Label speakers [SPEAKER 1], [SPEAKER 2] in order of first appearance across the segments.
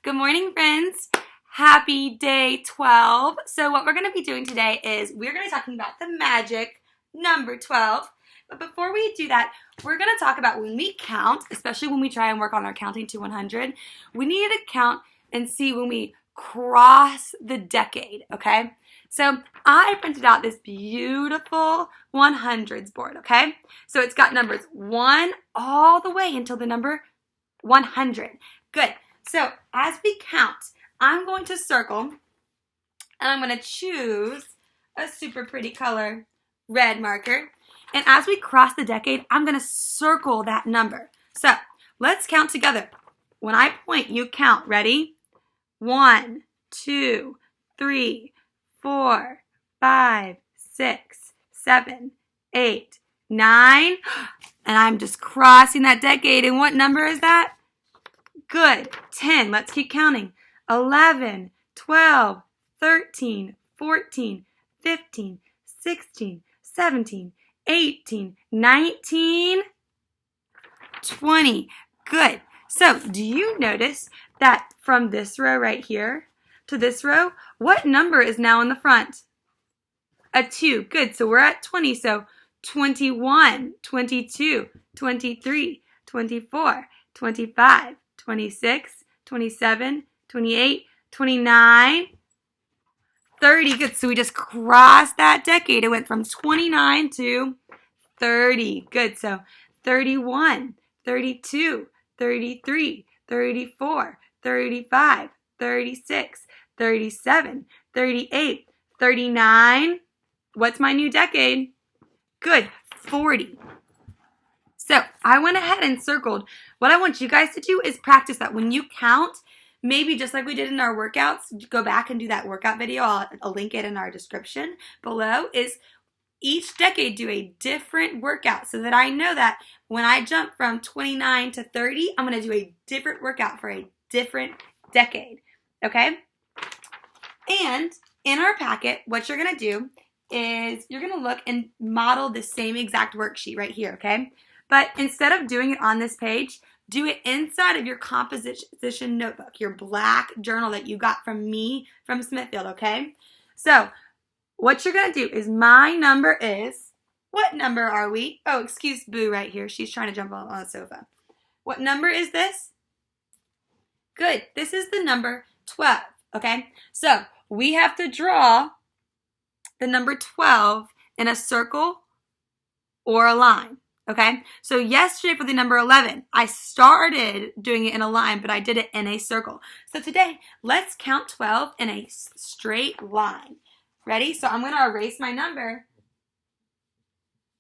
[SPEAKER 1] Good morning, friends. Happy day 12. So what we're going to be doing today is we're going to be talking about the magic number 12. But before we do that, we're going to talk about when we count, especially when we try and work on our counting to 100, we need to count and see when we cross the decade, okay? So I printed out this beautiful 100s board, okay? So it's got numbers 1 all the way until the number 100. Good. So as we count, I'm going to circle, and I'm going to choose a super pretty color, red marker. And as we cross the decade, I'm going to circle that number. So let's count together. When I point, you count. Ready? 1, 2, 3, 4, 5, 6, 7, 8, 9. And I'm just crossing that decade. And what number is that? Good. 10. Let's keep counting. 11, 12, 13, 14, 15, 16, 17, 18, 19, 20. Good. So, do you notice that from this row right here to this row, what number is now in the front? A 2. Good. So, we're at 20. So, 21, 22, 23, 24, 25, 26, 27, 28, 29, 30. Good. So we just crossed that decade. It went from 29 to 30. Good. So 31, 32, 33, 34, 35, 36, 37, 38, 39. What's my new decade? Good. 40. So I went ahead and circled. What I want you guys to do is practice that. When you count, maybe just like we did in our workouts, go back and do that workout video. I'll link it in our description below. Is each decade do a different workout so that I know that when I jump from 29 to 30, I'm going to do a different workout for a different decade. Okay? And in our packet, what you're going to do is you're going to look and model the same exact worksheet right here, okay? But instead of doing it on this page, do it inside of your composition notebook, your black journal that you got from me from Smithfield, okay? So what you're going to do is my number is, what number are we? Oh, excuse Boo right here. She's trying to jump on the sofa. What number is this? Good. This is the number 12, okay? So we have to draw the number 12 in a circle or a line. Okay, so yesterday for the number 11, I started doing it in a line, but I did it in a circle. So today, let's count 12 in a straight line. Ready? So I'm going to erase my number,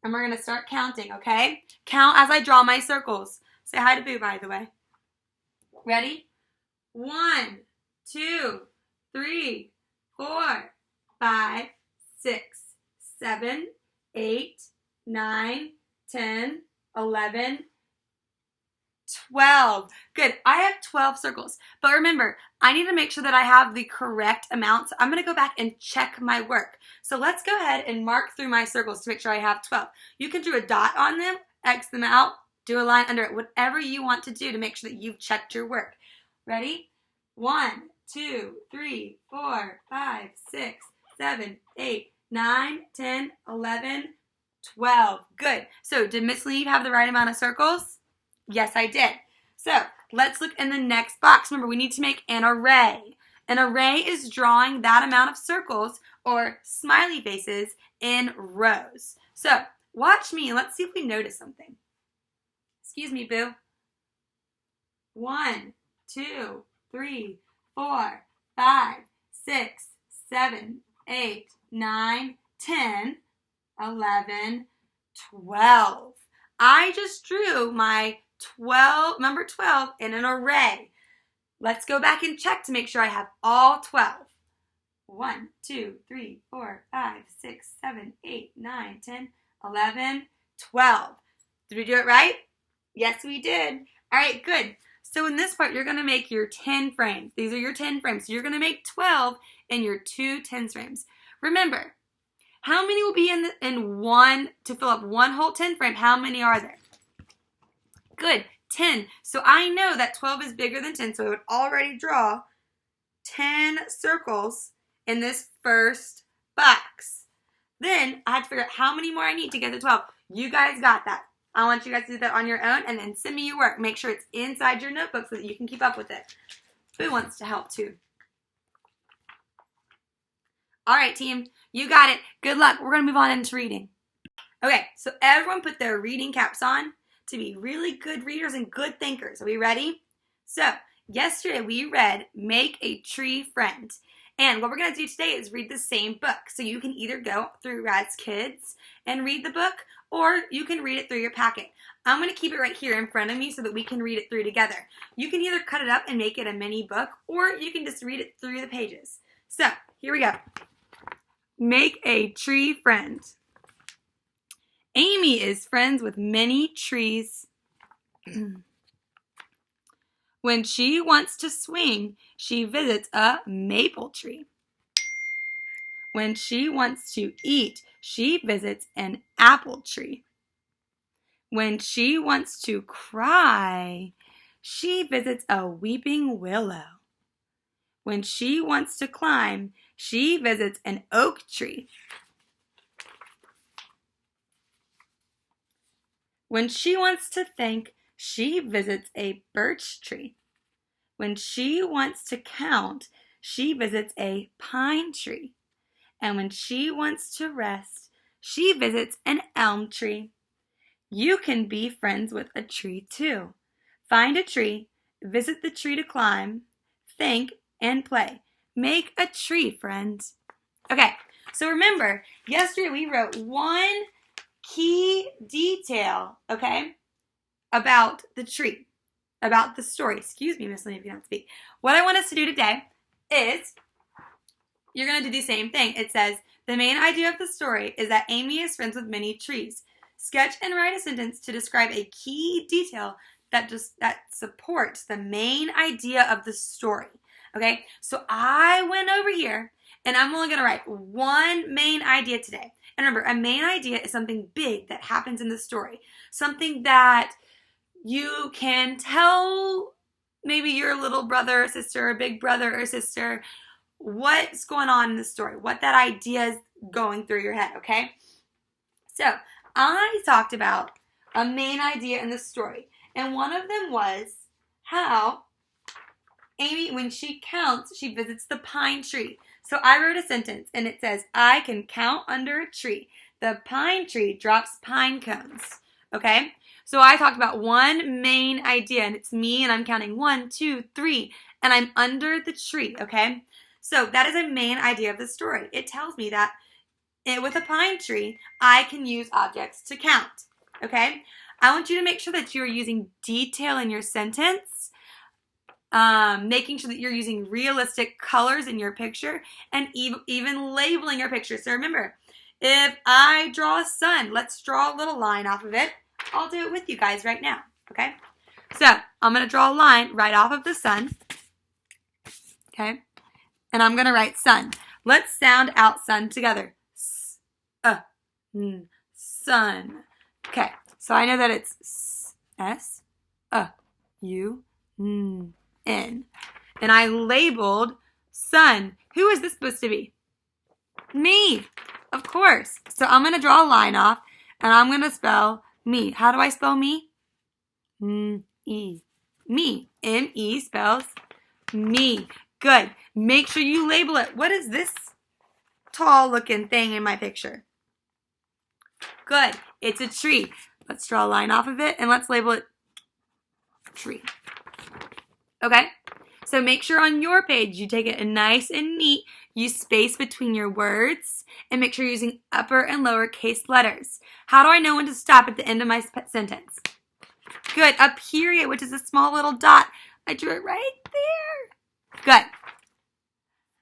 [SPEAKER 1] and we're going to start counting, okay? Count as I draw my circles. Say hi to Boo, by the way. Ready? 1, 2, 3, 4, 5, 6, 7, 8, 9, 10, 11, 12. Good. I have 12 circles. But remember, I need to make sure that I have the correct amount. So I'm going to go back and check my work. So let's go ahead and mark through my circles to make sure I have 12. You can do a dot on them, X them out, do a line under it, whatever you want to do to make sure that you've checked your work. Ready? 1, 2, 3, 4, 5, 6, 7, 8, 9, 10, 11, 12. Good. So did Miss Lee have the right amount of circles? Yes, I did. So let's look in the next box. Remember, we need to make an array. An array is drawing that amount of circles or smiley faces in rows. So watch me and let's see if we notice something. Excuse me, Boo. 1, 2, 3, 4, 5, 6, 7, 8, 9, 10, 11, 12. I just drew my number 12 in an array. Let's go back and check to make sure I have all 12. 1, 2, 3, 4, 5, 6, 7, 8, 9, 10, 11, 12. Did we do it right? Yes, we did. All right, good. So in this part, you're going to make your 10 frames. These are your 10 frames. So you're going to make 12 in your 2 10 frames. Remember, how many will be in one to fill up one whole 10 frame? How many are there? Good. 10. So I know that 12 is bigger than 10, so I would already draw 10 circles in this first box. Then I had to figure out how many more I need to get to 12. You guys got that. I want you guys to do that on your own and then send me your work. Make sure it's inside your notebook so that you can keep up with it. Who wants to help too? All right, team. You got it. Good luck. We're going to move on into reading. Okay, so everyone put their reading caps on to be really good readers and good thinkers. Are we ready? So, yesterday we read Make a Tree Friend. And what we're going to do today is read the same book. So you can either go through Rad's Kids and read the book, or you can read it through your packet. I'm going to keep it right here in front of me so that we can read it through together. You can either cut it up and make it a mini book, or you can just read it through the pages. So, here we go. Make a tree friend. Amy is friends with many trees. When she wants to swing, she visits a maple tree. When she wants to eat, she visits an apple tree. When she wants to cry, she visits a weeping willow. When she wants to climb, she visits an oak tree. When she wants to think, she visits a birch tree. When she wants to count, she visits a pine tree. And when she wants to rest, she visits an elm tree. You can be friends with a tree too. Find a tree, visit the tree to climb, think, and play. Make a tree friend. Okay, so remember, yesterday we wrote one key detail, okay, about the tree, about the story. Excuse me, Miss Lynn, if you don't speak. What I want us to do today is, you're going to do the same thing. It says, the main idea of the story is that Amy is friends with many trees. Sketch and write a sentence to describe a key detail that supports the main idea of the story. Okay, so I went over here, and I'm only going to write one main idea today. And remember, a main idea is something big that happens in the story. Something that you can tell maybe your little brother or sister, or big brother or sister, what's going on in the story, what that idea is going through your head, okay? So, I talked about a main idea in the story, and one of them was how Amy, when she counts, she visits the pine tree. So I wrote a sentence, and it says, I can count under a tree. The pine tree drops pine cones. Okay? So I talked about one main idea, and it's me, and I'm counting 1, 2, 3, and I'm under the tree. Okay? So that is a main idea of the story. It tells me that with a pine tree, I can use objects to count. Okay? I want you to make sure that you're using detail in your sentence, making sure that you're using realistic colors in your picture, and even labeling your picture. So remember, if I draw a sun, let's draw a little line off of it. I'll do it with you guys right now, okay? So I'm going to draw a line right off of the sun, okay? And I'm going to write sun. Let's sound out sun together. Sun. Okay, so I know that it's S-U-N. And I labeled sun. Who is this supposed to be? Me, of course. So I'm going to draw a line off, and I'm going to spell me. How do I spell me? M-E. Me. M-E spells me. Good. Make sure you label it. What is this tall looking thing in my picture? Good. It's a tree. Let's draw a line off of it, and let's label it tree. Okay? So make sure on your page you take it nice and neat. Use space between your words, and make sure you're using upper and lower case letters. How do I know when to stop at the end of my sentence? Good. A period, which is a small little dot. I drew it right there. Good.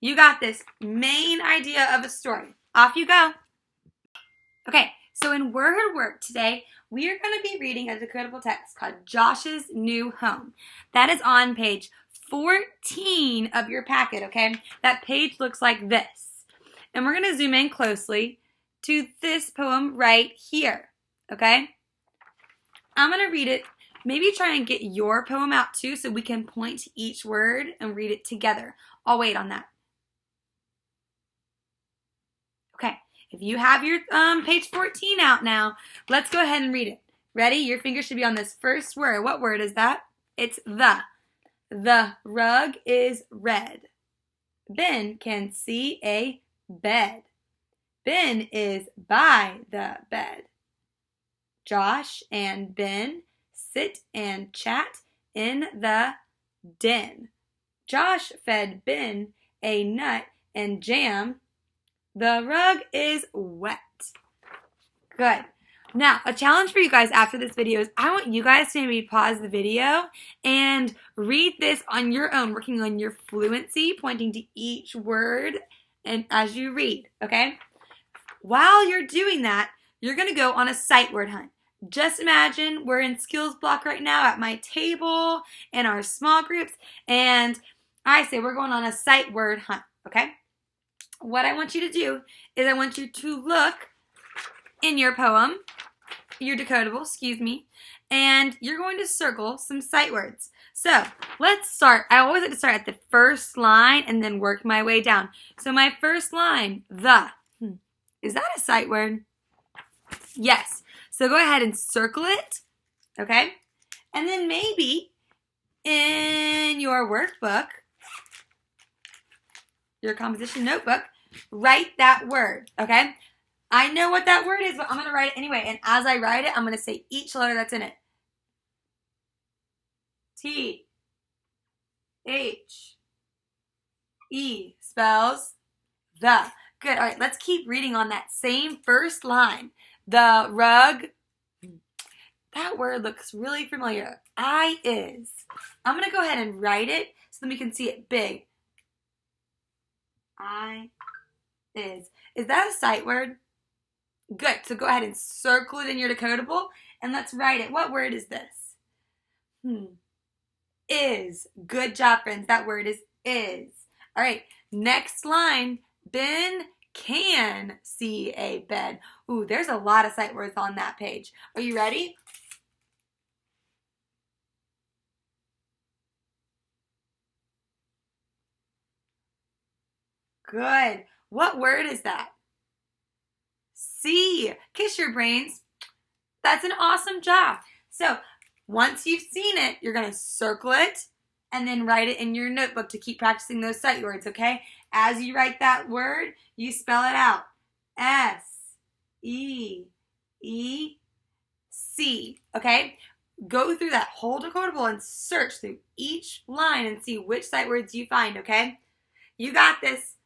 [SPEAKER 1] You got this. Main idea of a story. Off you go. Okay, so in word work today, we are going to be reading a decodable text called Josh's New Home. That is on page 14 of your packet, okay? That page looks like this. And we're going to zoom in closely to this poem right here, okay? I'm going to read it maybe try and get your poem out too so we can point to each word and read it together. I'll wait on that. Okay, if you have your page 14 out now, let's go ahead and read it. Ready? Your finger should be on this first word. What word is that? It's the. The rug is red. Ben can see a bed. Ben is by the bed. Josh and Ben sit and chat in the den. Josh fed Ben a nut and jam. The rug is wet. Good. Now, a challenge for you guys after this video is I want you guys to maybe pause the video and read this on your own, working on your fluency, pointing to each word and as you read, okay? While you're doing that, you're going to go on a sight word hunt. Just imagine we're in skills block right now at my table in our small groups, and I say we're going on a sight word hunt, okay? What I want you to do is I want you to look in your poem, your decodable, and you're going to circle some sight words. So let's start. I always like to start at the first line and then work my way down. So my first line, the. Is that a sight word? Yes. So go ahead and circle it, okay? And then maybe in your workbook, your composition notebook, write that word, okay? I know what that word is, but I'm going to write it anyway. And as I write it, I'm going to say each letter that's in it. T, H, E spells the. Good. All right, let's keep reading on that same first line. The rug. That word looks really familiar. I is. I'm going to go ahead and write it so that we can see it big. I is. Is that a sight word? Good. So go ahead and circle it in your decodable and let's write it. What word is this? Is. Good job, friends. That word is. All right. Next line. Ben can see a bed. Ooh, there's a lot of sight words on that page. Are you ready? Good. What word is that? See. Kiss your brains. That's an awesome job. So once you've seen it, you're going to circle it and then write it in your notebook to keep practicing those sight words, okay? As you write that word, you spell it out. S-E-E-C, okay? Go through that whole decodable and search through each line and see which sight words you find, okay? You got this.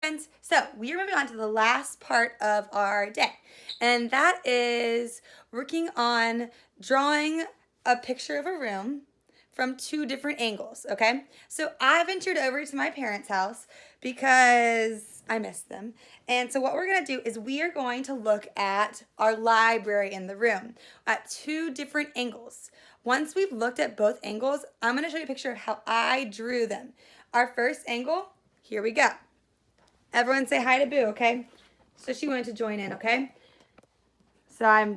[SPEAKER 1] Friends, so we are moving on to the last part of our day, and that is working on drawing a picture of a room from two different angles, okay? So I ventured over to my parents' house because I miss them. And so what we're going to do is we are going to look at our library in the room at two different angles. Once we've looked at both angles, I'm going to show you a picture of how I drew them. Our first angle, here we go. Everyone say hi to Boo, okay? So she wanted to join in, okay? So I'm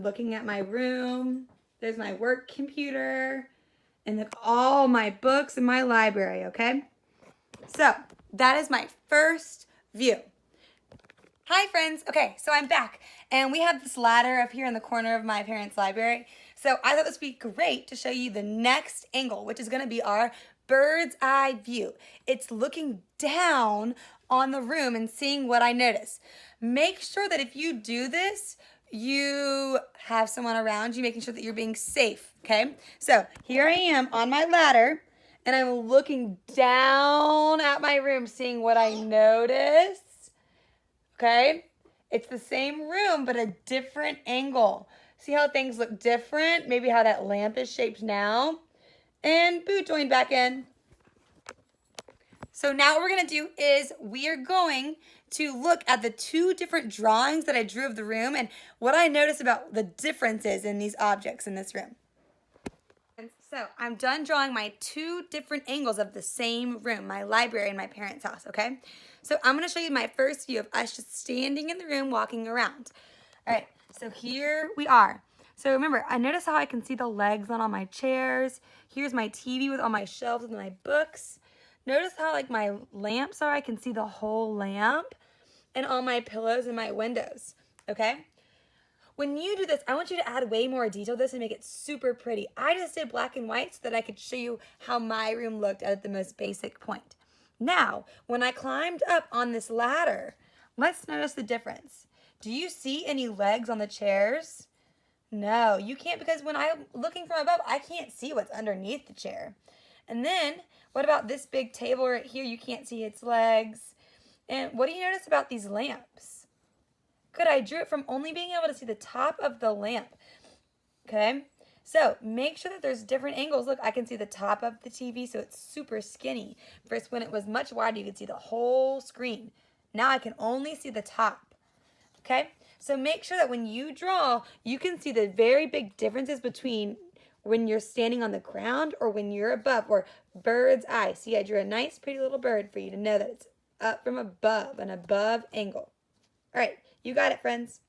[SPEAKER 1] looking at my room. There's my work computer. And then all my books in my library, okay? So that is my first view. Hi, friends. Okay, so I'm back. And we have this ladder up here in the corner of my parents' library. So I thought this would be great to show you the next angle, which is going to be our bird's eye view. It's looking down on the room and seeing what I notice. Make sure that if you do this, you have someone around you, making sure that you're being safe, okay? So here I am on my ladder, and I'm looking down at my room, seeing what I notice, okay? It's the same room, but a different angle. See how things look different? Maybe how that lamp is shaped now. And Boo joined back in. So now what we're going to do is we are going to look at the two different drawings that I drew of the room and what I noticed about the differences in these objects in this room. So I'm done drawing my two different angles of the same room, my library and my parents' house, okay? So I'm going to show you my first view of us just standing in the room walking around. All right, So here we are. So remember, I notice how I can see the legs on all my chairs. Here's my TV with all my shelves with my books. Notice how like my lamps are. I can see the whole lamp and all my pillows and my windows. Okay? When you do this, I want you to add way more detail to this and make it super pretty. I just did black and white so that I could show you how my room looked at the most basic point. Now, when I climbed up on this ladder, let's notice the difference. Do you see any legs on the chairs? No, you can't, because when I'm looking from above, I can't see what's underneath the chair. And then, what about this big table right here? You can't see its legs. And what do you notice about these lamps? Good, I drew it from only being able to see the top of the lamp. Okay, so make sure that there's different angles. Look, I can see the top of the TV, so it's super skinny. First, when it was much wider, you could see the whole screen. Now I can only see the top. Okay, so make sure that when you draw, you can see the very big differences between when you're standing on the ground or when you're above, or bird's eye. See, I drew a nice, pretty little bird for you to know that it's up from above, an above angle. All right, you got it, friends.